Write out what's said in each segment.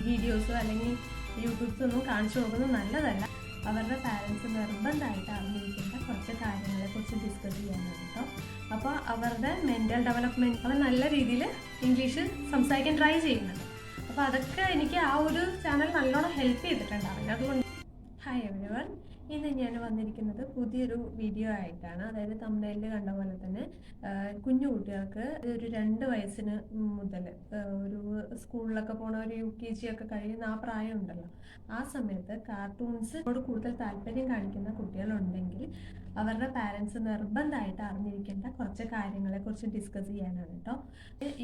വീഡിയോസോ അല്ലെങ്കിൽ യൂട്യൂബ്സ് ഒന്നും കാണിച്ചു കൊടുക്കുന്നത് നല്ലതല്ല. അവരുടെ പാരൻസ് നിർബന്ധമായിട്ട് അറിഞ്ഞിരിക്കേണ്ട കുറച്ച് കാര്യങ്ങളെക്കുറിച്ച് ഡിസ്കസ് ചെയ്യാനാണ് കേട്ടോ. അപ്പോൾ അവരുടെ മെൻ്റൽ ഡെവലപ്മെൻറ്റ് അവർ നല്ല രീതിയിൽ ഇംഗ്ലീഷ് സംസാരിക്കാൻ ട്രൈ ചെയ്യുന്നുണ്ട്. അപ്പോൾ അതൊക്കെ എനിക്ക് ആ ഒരു ചാനൽ നല്ലോണം ഹെൽപ്പ് ചെയ്തിട്ടുണ്ടായിരുന്നു. അതുകൊണ്ട് ഹായ് എവരിവൺ, ഇന്ന് ഞാൻ വന്നിരിക്കുന്നത് പുതിയൊരു വീഡിയോ ആയിട്ടാണ്. അതായത് തമ്പനയിലിൽ കണ്ട പോലെ തന്നെ കുഞ്ഞു കുട്ടികൾക്ക് ഒരു 2 വയസ്സിന് മുതൽ ഒരു സ്കൂളിലൊക്കെ പോണ ഒരു UKG ഒക്കെ കഴിയുന്ന ആ പ്രായം ഉണ്ടല്ലോ, ആ സമയത്ത് കാർട്ടൂൺസിനോട് കൂടുതൽ താല്പര്യം കാണിക്കുന്ന കുട്ടികളുണ്ടെങ്കിൽ അവരുടെ പാരൻസ് നിർബന്ധമായിട്ട് അറിഞ്ഞിരിക്കേണ്ട കുറച്ച് കാര്യങ്ങളെക്കുറിച്ച് ഡിസ്കസ് ചെയ്യാനാണ് കേട്ടോ.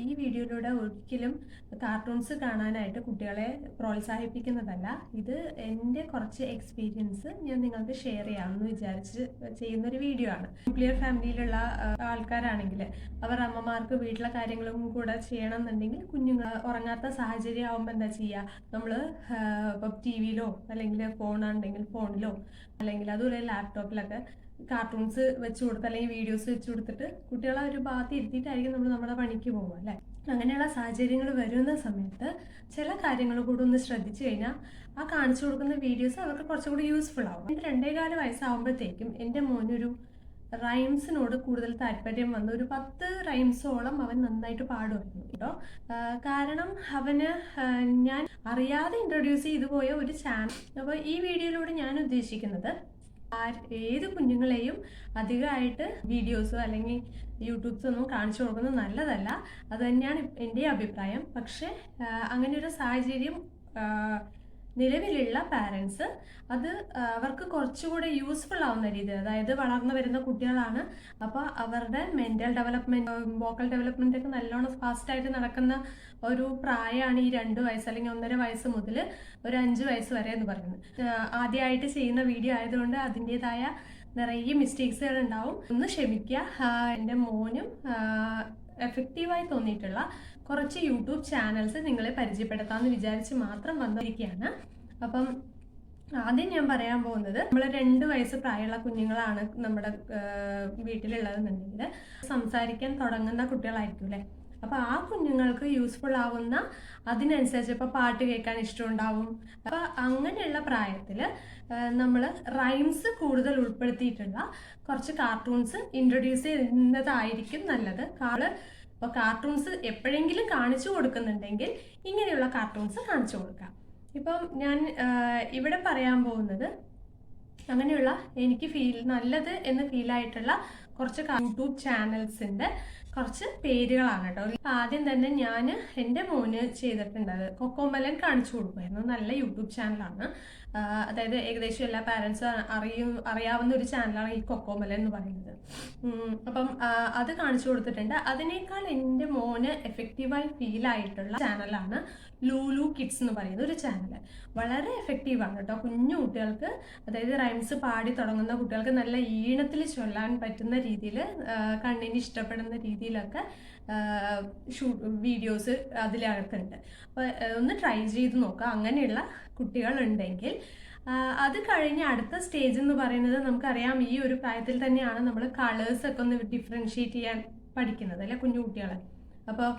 ഈ വീഡിയോയിലൂടെ ഒരിക്കലും കാർട്ടൂൺസ് കാണാനായിട്ട് കുട്ടികളെ പ്രോത്സാഹിപ്പിക്കുന്നതല്ല. ഇത് എൻ്റെ കുറച്ച് എക്സ്പീരിയൻസ് ഞാൻ നിങ്ങൾക്ക് ഷെയർ ചെയ്യാമെന്ന് വിചാരിച്ച് ചെയ്യുന്നൊരു വീഡിയോ ആണ്. ന്യൂക്ലിയർ ഫാമിലിയിലുള്ള ആൾക്കാരാണെങ്കിൽ അവർ അമ്മമാർക്ക് വീട്ടിലെ കാര്യങ്ങളും കൂടെ ചെയ്യണം എന്നുണ്ടെങ്കിൽ കുഞ്ഞുങ്ങൾ ഉറങ്ങാത്ത സാഹചര്യം ആകുമ്പോൾ എന്താ ചെയ്യുക, നമ്മൾ ഇപ്പം TV-യിലോ അല്ലെങ്കിൽ ഫോണുണ്ടെങ്കിൽ ഫോണിലോ അല്ലെങ്കിൽ അതുപോലെ ലാപ്ടോപ്പിലൊക്കെ കാർട്ടൂൺസ് വെച്ച് കൊടുത്ത് അല്ലെങ്കിൽ വീഡിയോസ് വെച്ച് കൊടുത്തിട്ട് കുട്ടികളെ ഒരു ഭാഗത്ത് ഇരുത്തിയിട്ടായിരിക്കും നമ്മൾ നമ്മുടെ പണിക്ക് പോകുക അല്ലേ. അങ്ങനെയുള്ള സാഹചര്യങ്ങൾ വരുന്ന സമയത്ത് ചില കാര്യങ്ങൾ കൂടെ ഒന്ന് ശ്രദ്ധിച്ചു കഴിഞ്ഞാൽ ആ കാണിച്ചു കൊടുക്കുന്ന വീഡിയോസ് അവർക്ക് കുറച്ചുകൂടി യൂസ്ഫുൾ ആവും. 2.25 വയസ്സാകുമ്പോഴത്തേക്കും എൻ്റെ മോനൊരു റൈംസിനോട് കൂടുതൽ താല്പര്യം വന്നു. ഒരു 10 റൈംസോളം അവൻ നന്നായിട്ട് പാടുമായിരുന്നു കേട്ടോ. കാരണം അവന് ഞാൻ അറിയാതെ ഇൻട്രൊഡ്യൂസ് ചെയ്തു പോയ ഒരു ചാനൽ. അപ്പോൾ ഈ വീഡിയോയിലൂടെ ഞാൻ ഉദ്ദേശിക്കുന്നത് ഏത് കുഞ്ഞുങ്ങളെയും അധികമായിട്ട് വീഡിയോസോ അല്ലെങ്കിൽ യൂട്യൂബ്സോ ഒന്നും കാണിച്ചു കൊടുക്കുന്നത് നല്ലതല്ല. അത് തന്നെയാണ് എൻ്റെ അഭിപ്രായം. പക്ഷേ അങ്ങനെ ഒരു സാഹചര്യം നിലവിലുള്ള പാരൻസ് അത് അവർക്ക് കുറച്ചുകൂടെ യൂസ്ഫുൾ ആവുന്ന രീതിയിൽ, അതായത് വളർന്നു വരുന്ന കുട്ടികളാണ്, അപ്പോൾ അവരുടെ മെൻ്റൽ ഡെവലപ്മെൻറ്റ്, വോക്കൽ ഡെവലപ്മെൻ്റ് ഒക്കെ നല്ലോണം ഫാസ്റ്റായിട്ട് നടക്കുന്ന ഒരു പ്രായമാണ് ഈ 2 വയസ്സ് അല്ലെങ്കിൽ 1.5 വയസ്സ് മുതൽ ഒരു 5 വയസ്സ് വരെ എന്ന് പറയുന്നത്. ആദ്യമായിട്ട് ചെയ്യുന്ന വീഡിയോ ആയതുകൊണ്ട് അതിൻ്റെതായ നിറയെ മിസ്റ്റേക്സുകൾ ഉണ്ടാവും, ഒന്ന് ക്ഷമിക്കുക. എൻ്റെ മോനും എഫക്റ്റീവായി തോന്നിയിട്ടുള്ള കുറച്ച് യൂട്യൂബ് ചാനൽസ് നിങ്ങളെ പരിചയപ്പെടുത്താമെന്ന് വിചാരിച്ച് മാത്രം വന്നിരിക്കുകയാണ്. അപ്പം ആദ്യം ഞാൻ പറയാൻ പോകുന്നത്, നമ്മൾ 2 വയസ്സ് പ്രായമുള്ള കുഞ്ഞുങ്ങളാണ് നമ്മുടെ വീട്ടിലുള്ളതെന്നുണ്ടെങ്കിൽ സംസാരിക്കാൻ തുടങ്ങുന്ന കുട്ടികളായിരിക്കും അല്ലേ. അപ്പോൾ ആ കുഞ്ഞുങ്ങൾക്ക് യൂസ്ഫുൾ ആവുന്ന അതിനനുസരിച്ച് ഇപ്പോൾ പാട്ട് കേൾക്കാൻ ഇഷ്ടമുണ്ടാവും. അപ്പോൾ അങ്ങനെയുള്ള പ്രായത്തിൽ നമ്മൾ റൈംസ് കൂടുതൽ ഉൾപ്പെടുത്തിയിട്ടുള്ള കുറച്ച് കാർട്ടൂൺസ് ഇൻട്രൊഡ്യൂസ് ചെയ്യുന്നതായിരിക്കും നല്ലത്. ഇപ്പോൾ കാർട്ടൂൺസ് എപ്പോഴെങ്കിലും കാണിച്ചു കൊടുക്കുന്നുണ്ടെങ്കിൽ ഇങ്ങനെയുള്ള കാർട്ടൂൺസ് കാണിച്ചു കൊടുക്കാം. ഇപ്പം ഞാൻ ഇവിടെ പറയാൻ പോകുന്നത് അങ്ങനെയുള്ള എനിക്ക് നല്ലത് എന്ന് ഫീലായിട്ടുള്ള കുറച്ച് യൂട്യൂബ് ചാനൽസിൻ്റെ കുറച്ച് പേരുകളാണ് കേട്ടോ. ആദ്യം തന്നെ ഞാൻ എൻ്റെ മോന് ചെയ്തിട്ടുണ്ടത് കൊക്കോമലൻ കാണിച്ചു കൊടുക്കുമായിരുന്നു. നല്ല യൂട്യൂബ് ചാനലാണ്, അതായത് ഏകദേശം എല്ലാ പാരൻസും അറിയാവുന്ന ഒരു ചാനലാണ് ഈ കൊക്കോമലൻ എന്ന് പറയുന്നത്. അപ്പം അത് കാണിച്ചു കൊടുത്തിട്ടുണ്ട്. അതിനേക്കാൾ എൻ്റെ മോന് എഫക്റ്റീവായി ഫീലായിട്ടുള്ള ചാനലാണ് ലൂലു കിഡ്സ് എന്ന് പറയുന്ന ഒരു ചാനൽ. വളരെ എഫക്റ്റീവാണ് കേട്ടോ. കുഞ്ഞു കുട്ടികൾക്ക്, അതായത് റൈംസ് പാടി തുടങ്ങുന്ന കുട്ടികൾക്ക് നല്ല ഈണത്തിൽ ചൊല്ലാൻ പറ്റുന്ന രീതിയിൽ, കണ്ണിന് ഇഷ്ടപ്പെടുന്ന രീതിയിലൊക്കെ വീഡിയോസ് അതിലകത്തുണ്ട്. അപ്പോൾ ഒന്ന് ട്രൈ ചെയ്ത് നോക്കുക അങ്ങനെയുള്ള കുട്ടികളുണ്ടെങ്കിൽ. അത് കഴിഞ്ഞ് അടുത്ത സ്റ്റേജ് എന്ന് പറയുന്നത്, നമുക്കറിയാം ഈ ഒരു പ്രായത്തിൽ തന്നെയാണ് നമ്മൾ കളേഴ്സൊക്കെ ഒന്ന് ഡിഫറൻഷ്യേറ്റ് ചെയ്യാൻ പഠിക്കുന്നത് അല്ലെ കുഞ്ഞു കുട്ടികളെ. അപ്പോൾ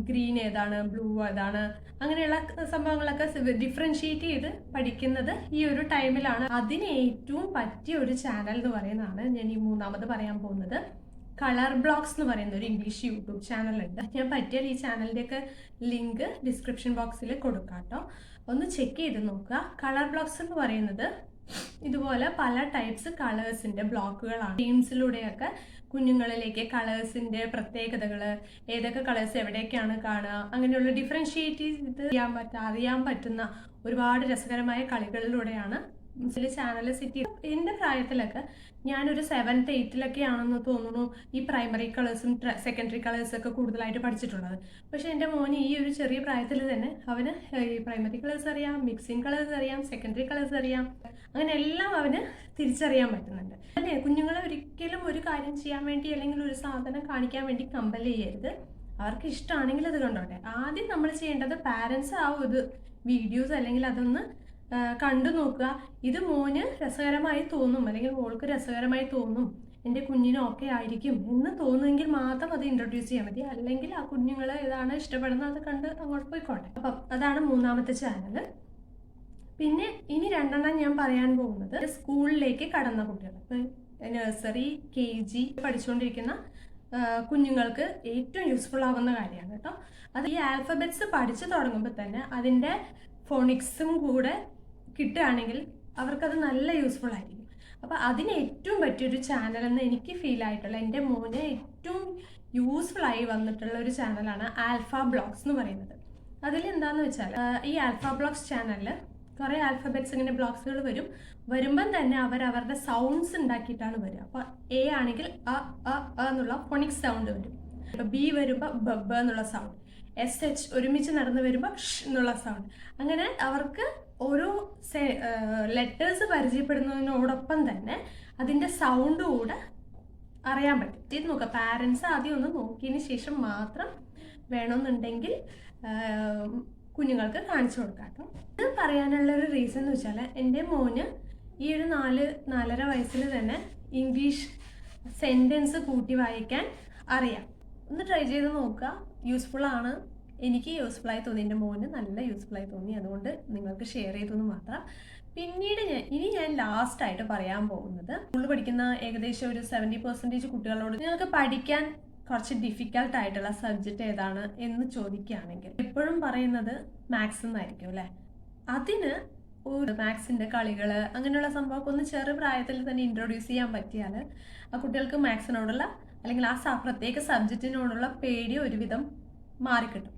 ഗ്രീൻ ഏതാണ്, ബ്ലൂ ഏതാണ്, അങ്ങനെയുള്ള സംഭവങ്ങളൊക്കെ ഡിഫറൻഷ്യേറ്റ് ചെയ്ത് പഠിക്കുന്നത് ഈ ഒരു ടൈമിലാണ്. അതിന് ഏറ്റവും പറ്റിയ ഒരു ചാനൽ എന്ന് പറയുന്നതാണ് ഞാൻ ഈ മൂന്നാമത് പറയാൻ പോകുന്നത്. കളർ ബ്ലോഗ്സ് എന്ന് പറയുന്ന ഒരു ഇംഗ്ലീഷ് യൂട്യൂബ് ചാനലുണ്ട്. ഞാൻ പറ്റിയാൽ ഈ ചാനലിൻ്റെയൊക്കെ ലിങ്ക് ഡിസ്ക്രിപ്ഷൻ ബോക്സിൽ കൊടുക്കാം കേട്ടോ, ഒന്ന് ചെക്ക് ചെയ്ത് നോക്കുക. കളർ ബ്ലോഗ്സ് എന്ന് പറയുന്നത് ഇതുപോലെ പല ടൈപ്സ് കളേഴ്സിൻ്റെ ബ്ലോക്കുകളാണ്. ഗെയിംസിലൂടെയൊക്കെ കുഞ്ഞുങ്ങളിലേക്ക് കളേഴ്സിൻ്റെ പ്രത്യേകതകൾ, ഏതൊക്കെ കളേഴ്സ് എവിടേക്കാണ് കാണുക, അങ്ങനെയുള്ള ഡിഫറൻഷ്യേറ്റ് ചെയ്ത് അറിയാൻ പറ്റുന്ന ഒരുപാട് രസകരമായ കളികളിലൂടെയാണ് ചാനൽ സെറ്റ് ചെയ്ത്. എൻ്റെ പ്രായത്തിലൊക്കെ ഞാനൊരു 7th 8th ആണെന്ന് തോന്നുന്നു ഈ പ്രൈമറി കളേഴ്സും സെക്കൻഡറി കളേഴ്സൊക്കെ കൂടുതലായിട്ട് പഠിച്ചിട്ടുള്ളത്. പക്ഷേ എൻ്റെ മോന് ഈ ഒരു ചെറിയ പ്രായത്തിൽ തന്നെ അവന് ഈ പ്രൈമറി കളേഴ്സ് അറിയാം, മിക്സിങ് കളേഴ്സ് അറിയാം, സെക്കൻഡറി കളേഴ്സ് അറിയാം, അങ്ങനെ എല്ലാം അവന് തിരിച്ചറിയാൻ പറ്റുന്നുണ്ട് അല്ലേ. കുഞ്ഞുങ്ങളെ ഒരിക്കലും ഒരു കാര്യം ചെയ്യാൻ വേണ്ടി അല്ലെങ്കിൽ ഒരു സാധനം കാണിക്കാൻ വേണ്ടി കമ്പൽ ചെയ്യരുത്. അവർക്ക് ഇഷ്ടമാണെങ്കിൽ അത് കണ്ടോട്ടെ. ആദ്യം നമ്മൾ ചെയ്യേണ്ടത് പാരൻസ് ആ ഒരു വീഡിയോസ് അല്ലെങ്കിൽ അതൊന്ന് കണ്ടു നോക്കുക. ഇത് മോന് രസകരമായി തോന്നും അല്ലെങ്കിൽ മോൾക്ക് രസകരമായി തോന്നും എൻ്റെ കുഞ്ഞിനും ഒക്കെ ആയിരിക്കും എന്ന് തോന്നുമെങ്കിൽ മാത്രം അത് ഇൻട്രൊഡ്യൂസ് ചെയ്യാൻ മതി. അല്ലെങ്കിൽ ആ കുഞ്ഞുങ്ങൾ ഏതാണ് ഇഷ്ടപ്പെടുന്നത് അത് കണ്ട് അങ്ങോട്ട് പോയിക്കോട്ടെ. അപ്പം അതാണ് മൂന്നാമത്തെ ചാനൽ. പിന്നെ ഇനി രണ്ടെണ്ണം ഞാൻ പറയാൻ പോകുന്നത് സ്കൂളിലേക്ക് കടന്ന കുട്ടികൾ. ഇപ്പം നഴ്സറി KG പഠിച്ചുകൊണ്ടിരിക്കുന്ന കുഞ്ഞുങ്ങൾക്ക് ഏറ്റവും യൂസ്ഫുൾ ആവുന്ന കാര്യമാണ് കേട്ടോ. അത് ഈ ആൽഫബറ്റ്സ് പഠിച്ചു തുടങ്ങുമ്പോൾ തന്നെ അതിൻ്റെ ഫോണിക്സും കൂടെ കിട്ടുകയാണെങ്കിൽ അവർക്കത് നല്ല യൂസ്ഫുൾ ആയിരിക്കും. അപ്പോൾ അതിന് ഏറ്റവും പറ്റിയൊരു ചാനലെന്ന് എനിക്ക് ഫീൽ ആയിട്ടുള്ള, എൻ്റെ മോന് ഏറ്റവും യൂസ്ഫുൾ ആയി വന്നിട്ടുള്ള ഒരു ചാനലാണ് ആൽഫ ബ്ലോഗ്സ് എന്ന് പറയുന്നത്. അതിലെന്താന്ന് വെച്ചാൽ ഈ ആൽഫ ബ്ലോഗ്സ് ചാനലിൽ കുറേ ആൽഫബറ്റ്സ് ഇങ്ങനെ ബ്ലോഗ്സുകൾ വരുമ്പം തന്നെ അവരുടെ സൗണ്ട്സ് ഉണ്ടാക്കിയിട്ടാണ് വരിക. അപ്പോൾ A ആണെങ്കിൽ അ എന്നുള്ള ഫോണിക്സ് സൗണ്ട് വരും. ഇപ്പോൾ B വരുമ്പോൾ ബ എന്നുള്ള സൗണ്ട്, SH ഒരുമിച്ച് നടന്ന് വരുമ്പോൾ ഷ് എന്നുള്ള സൗണ്ട്. അങ്ങനെ അവർക്ക് ഓരോ ലെറ്റേഴ്സ് പരിചയപ്പെടുന്നതിനോടൊപ്പം തന്നെ അതിൻ്റെ സൗണ്ട് കൂടെ അറിയാൻ പറ്റും. ഇത് നോക്കുക, പാരൻസ് ആദ്യം ഒന്ന് നോക്കിയതിന് ശേഷം മാത്രം വേണമെന്നുണ്ടെങ്കിൽ കുഞ്ഞുങ്ങൾക്ക് കാണിച്ചു കൊടുക്കാം കേട്ടോ. ഇത് പറയാനുള്ള ഒരു റീസൺ എന്ന് വെച്ചാൽ എൻ്റെ മോന് ഈ ഒരു 4-4.5 വയസ്സിൽ തന്നെ ഇംഗ്ലീഷ് സെൻറ്റൻസ് കൂട്ടി വായിക്കാൻ അറിയാം. ഒന്ന് ട്രൈ ചെയ്ത് നോക്കുക, യൂസ്ഫുള്ളാണ്. എനിക്ക് യൂസ്ഫുള്ളായി തോന്നി, എൻ്റെ മോന് നല്ല യൂസ്ഫുള്ളായി തോന്നി. അതുകൊണ്ട് നിങ്ങൾക്ക് ഷെയർ ചെയ്തെന്ന് മാത്രം. പിന്നീട് ഞാൻ ലാസ്റ്റായിട്ട് പറയാൻ പോകുന്നത്, സ്കൂളിൽ പഠിക്കുന്ന ഏകദേശം ഒരു 70% കുട്ടികളോട് നിങ്ങൾക്ക് പഠിക്കാൻ കുറച്ച് ഡിഫിക്കൽട്ട് ആയിട്ടുള്ള സബ്ജക്റ്റ് ഏതാണ് എന്ന് ചോദിക്കുകയാണെങ്കിൽ എപ്പോഴും പറയുന്നത് മാത്സ് എന്നായിരിക്കും അല്ലേ. അതിന് ഒരു മാത്സിൻ്റെ കളികൾ അങ്ങനെയുള്ള സംഭവമൊക്കെ ഒന്ന് ചെറു പ്രായത്തിൽ തന്നെ ഇൻട്രൊഡ്യൂസ് ചെയ്യാൻ പറ്റിയാൽ ആ കുട്ടികൾക്ക് മാത്സിനോടുള്ള അല്ലെങ്കിൽ ആ പ്രത്യേക സബ്ജക്റ്റിനോടുള്ള പേടി ഒരുവിധം മാറിക്കിട്ടും.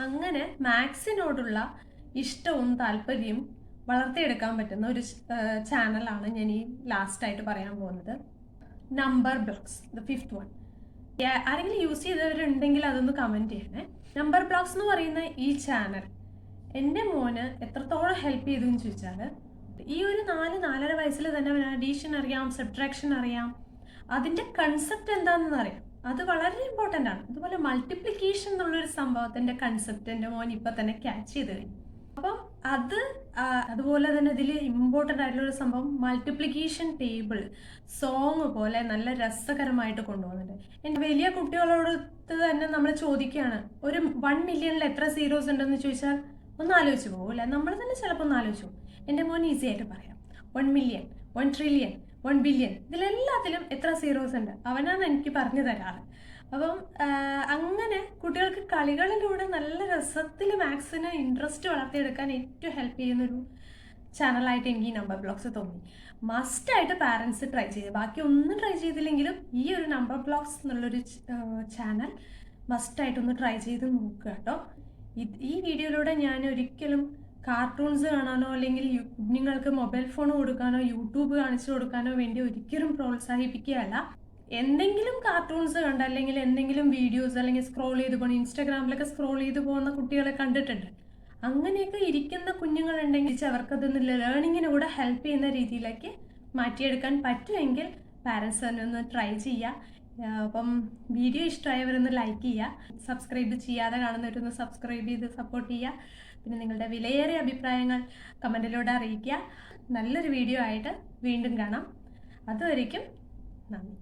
അങ്ങനെ മാത്സിനോടുള്ള ഇഷ്ടവും താല്പര്യവും വളർത്തിയെടുക്കാൻ പറ്റുന്ന ഒരു ചാനലാണ് ഞാൻ ഈ ലാസ്റ്റായിട്ട് പറയാൻ പോകുന്നത്, number blogs, the 5th one. ആരെങ്കിലും യൂസ് ചെയ്തവരുണ്ടെങ്കിൽ അതൊന്ന് കമൻറ്റ് ചെയ്യണേ. നമ്പർ ബ്ലോഗ്സ് എന്ന് പറയുന്ന ഈ ചാനൽ എൻ്റെ മോന് എത്രത്തോളം ഹെൽപ്പ് ചെയ്തു എന്ന് ചോദിച്ചാൽ, ഈ ഒരു 4-4.5 വയസ്സിൽ തന്നെ അവന് അഡീഷൻ അറിയാം, സബ്ട്രാക്ഷൻ അറിയാം, അതിൻ്റെ കൺസെപ്റ്റ് എന്താണെന്ന് അറിയാം. അത് വളരെ ഇമ്പോർട്ടൻ്റ് ആണ്. അതുപോലെ മൾട്ടിപ്ലിക്കേഷൻ എന്നുള്ളൊരു സംഭവത്തിൻ്റെ കൺസെപ്റ്റ് എൻ്റെ മോൻ ഇപ്പം തന്നെ ക്യാച്ച് ചെയ്ത് കഴിഞ്ഞു. അപ്പം അതുപോലെ തന്നെ ഇതിൽ ഇമ്പോർട്ടൻ്റ് ആയിട്ടുള്ളൊരു സംഭവം മൾട്ടിപ്ലിക്കേഷൻ ടേബിൾ സോങ് പോലെ നല്ല രസകരമായിട്ട് കൊണ്ടുപോകുന്നുണ്ട്. എൻ്റെ വലിയ കുട്ടികളോട് തന്നെ നമ്മൾ ചോദിക്കുകയാണ്, ഒരു 1 മില്യണിൽ എത്ര സീറോസ് ഉണ്ടെന്ന് ചോദിച്ചാൽ ഒന്ന് ആലോചിച്ച് പോകും അല്ലേ. നമ്മൾ തന്നെ ചിലപ്പോൾ ഒന്ന് ആലോചിച്ചു പോകും. എൻ്റെ മോൻ ഈസി ആയിട്ട് പറയാം 1 മില്യൺ, 1 ട്രില്യൺ, 1 ബില്യൺ, ഇതിലെല്ലാത്തിലും എത്ര സീറോസ് ഉണ്ട് അവനാണ് എനിക്ക് പറഞ്ഞു തരാറ്. അപ്പം അങ്ങനെ കുട്ടികൾക്ക് കളികളിലൂടെ നല്ല രസത്തിൽ മാത്സിന് ഇൻട്രസ്റ്റ് വളർത്തിയെടുക്കാൻ ഏറ്റവും ഹെൽപ്പ് ചെയ്യുന്നൊരു ചാനലായിട്ട് എനിക്ക് ഈ നമ്പർ ബ്ലോഗ്സ് തോന്നി. മസ്റ്റായിട്ട് പാരൻസ് ട്രൈ ചെയ്ത്, ബാക്കി ഒന്നും ട്രൈ ചെയ്തില്ലെങ്കിലും ഈ ഒരു നമ്പർ ബ്ലോഗ്സ് എന്നുള്ളൊരു ചാനൽ മസ്റ്റായിട്ടൊന്ന് ട്രൈ ചെയ്ത് നോക്കുക കേട്ടോ. ഈ വീഡിയോയിലൂടെ ഞാൻ ഒരിക്കലും കാർട്ടൂൺസ് കാണാനോ അല്ലെങ്കിൽ കുഞ്ഞുങ്ങൾക്ക് മൊബൈൽ ഫോൺ കൊടുക്കാനോ യൂട്യൂബ് കാണിച്ചു കൊടുക്കാനോ വേണ്ടി ഒരിക്കലും പ്രോത്സാഹിപ്പിക്കുകയല്ല. എന്തെങ്കിലും കാർട്ടൂൺസ് കണ്ട് അല്ലെങ്കിൽ എന്തെങ്കിലും വീഡിയോസ് അല്ലെങ്കിൽ സ്ക്രോൾ ചെയ്ത് പോകുന്ന ഇൻസ്റ്റാഗ്രാമിലൊക്കെ സ്ക്രോൾ ചെയ്ത് പോകുന്ന കുട്ടികളെ കണ്ടിട്ടുണ്ട്. അങ്ങനെയൊക്കെ ഇരിക്കുന്ന കുഞ്ഞുങ്ങളുണ്ടെങ്കിൽ അവർക്കതൊന്ന് ലേണിങ്ങിന് കൂടെ ഹെൽപ്പ് ചെയ്യുന്ന രീതിയിലേക്ക് മാറ്റിയെടുക്കാൻ പറ്റുമെങ്കിൽ പാരൻസ് തന്നെ ഒന്ന് ട്രൈ ചെയ്യുക. അപ്പം വീഡിയോ ഇഷ്ടമായവരൊന്ന് ലൈക്ക് ചെയ്യുക, സബ്സ്ക്രൈബ് ചെയ്യാതെ കാണുന്നവരൊന്ന് സബ്സ്ക്രൈബ് ചെയ്ത് സപ്പോർട്ട് ചെയ്യുക. പിന്നെ നിങ്ങളുടെ വിലയേറിയ അഭിപ്രായങ്ങൾ കമൻറ്റിലൂടെ അറിയിക്കുക. നല്ലൊരു വീഡിയോ ആയിട്ട് വീണ്ടും കാണാം. അതുവരേക്കും നന്ദി.